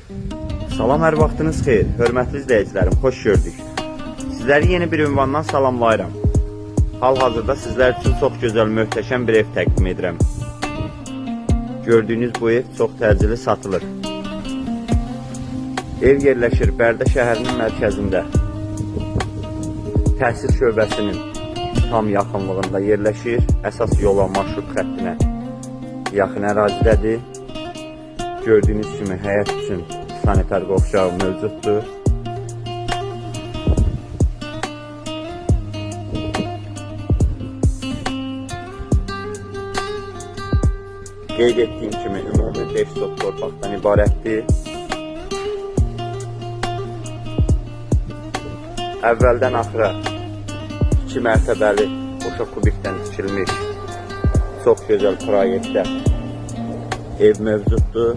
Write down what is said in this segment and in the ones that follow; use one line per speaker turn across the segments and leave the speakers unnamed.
Salam, hər vaxtınız xeyir. Hörmətli izləyicilərim, xoş gördük. Sizləri yeni bir ünvandan salamlayıram. Hal-hazırda sizlər üçün çox gözəl, möhtəşəm bir ev təqdim edirəm. Gördüyünüz bu ev çox təcili satılır. Ev yerləşir Bərdə şəhərinin mərkəzində. Təhsil şöbəsinin tam yaxınlığında yerləşir. Əsas yola, marşrut xəttinə yaxın ərazidədir. Gördüyünüz kimi həyət üçün sanitar qovşağı mövcuddur. Qeyd etdiyim kimi ümumi 5 top torpaqdan ibarətdir. Əvvəldən axıra 2 mərtəbəli boşa kubikdən tikilmiş çox gözəl proyektdə ev mövcuddur.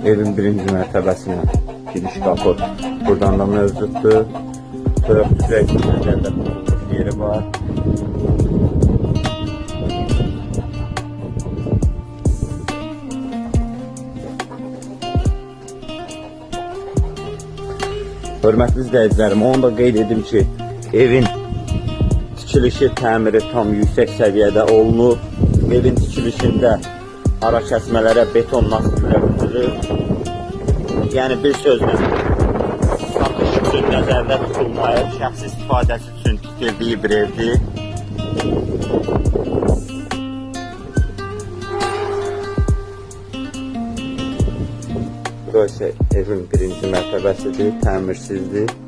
Evin birinci mərtəbəsinə giriş qapı buradan da mövcuddur. Toyaq tüfrək nəzərdə tutulmuş yeri var. Hörmətli izləyicilərim, onu da qeyd edim ki, evin tikilişi, təmiri tam yüksək səviyyədə olunur. Evin tikilişində ara kəsmələrə beton nasiblər uçurur. Yəni bir sözlə, satış üçün nəzərdə tutulmayıb, şəxsi istifadəsi üçün tikildiyi bir evdir. Bu isə evin birinci mərtəbəsidir, təmirsizdir.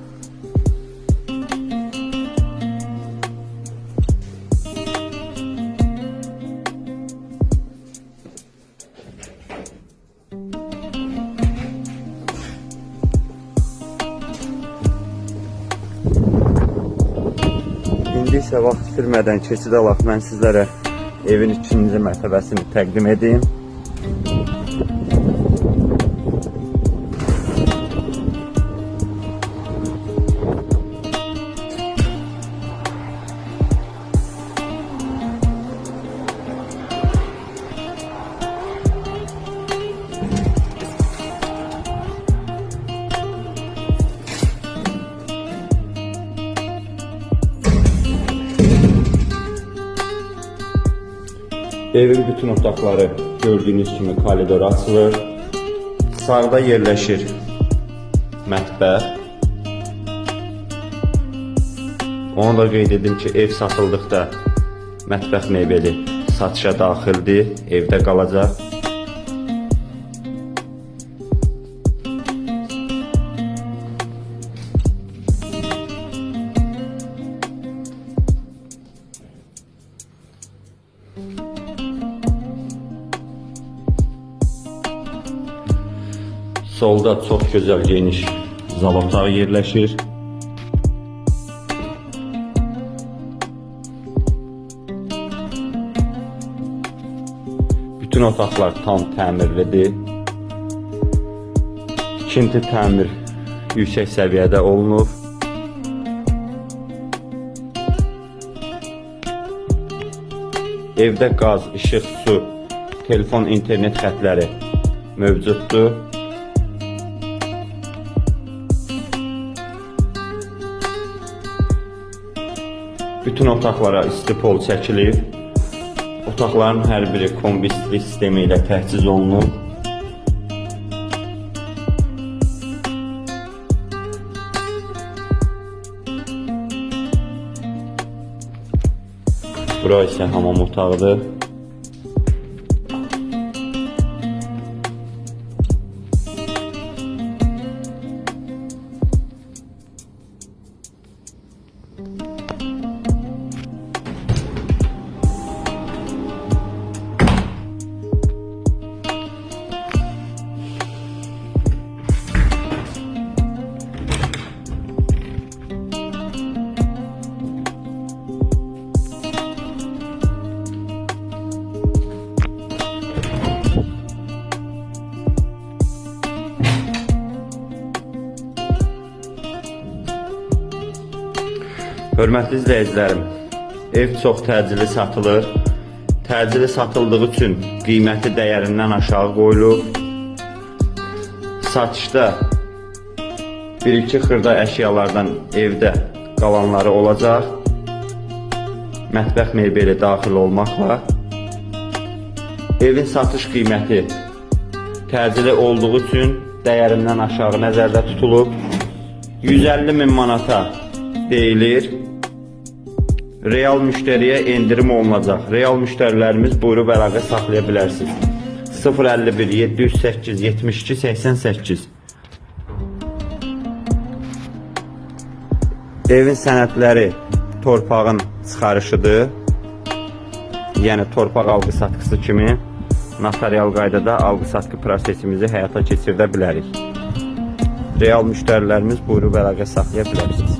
İndi isə vaxt itirmədən keçid alaq, mən sizlərə evin ikinci mərtəbəsini təqdim edeyim. Evin bütün otaqları gördüyünüz kimi koridora açılır. Sağda yerləşir mətbəx. Onu da qeyd edim ki, ev satıldıqda mətbəx mebeli satışa daxildir, evdə qalacaq. Solda çox gözəl geniş zal otağı yerləşir. Bütün otaqlar tam təmirlidir. İkinci təmir yüksək səviyyədə olunur. Evdə qaz, işıq, su, telefon, internet xətləri mövcuddur. Bütün otaqlara isti pol çəkilib. Otaqların hər biri kombi istilik sistemi ilə təchiz olunub. Bura isə hamam otağıdır. Hörmətli izləyicilərim, ev çox təcili satılır. Təcili satıldığı üçün qiyməti dəyərindən aşağı qoyulub. Satışda bir-iki xırda əşyalardan evdə qalanları olacaq. Mətbəx mebeli daxil olmaqla. Evin satış qiyməti təcili olduğu üçün dəyərindən aşağı nəzərdə tutulub. 150.000 manata deyilir. Real müştəriyə endirim olunacaq. Real müştərilərimiz buyurub əlaqə saxlaya bilərsiniz. 051 708 72 88. Evin sənədləri torpağın çıxarışıdır. Yəni torpaq alqı-satqısı kimi notarial qaydada alqı-satqı prosesimizi həyata keçirdə bilərik. Real müştərilərimiz buyurub əlaqə saxlaya bilərsiniz.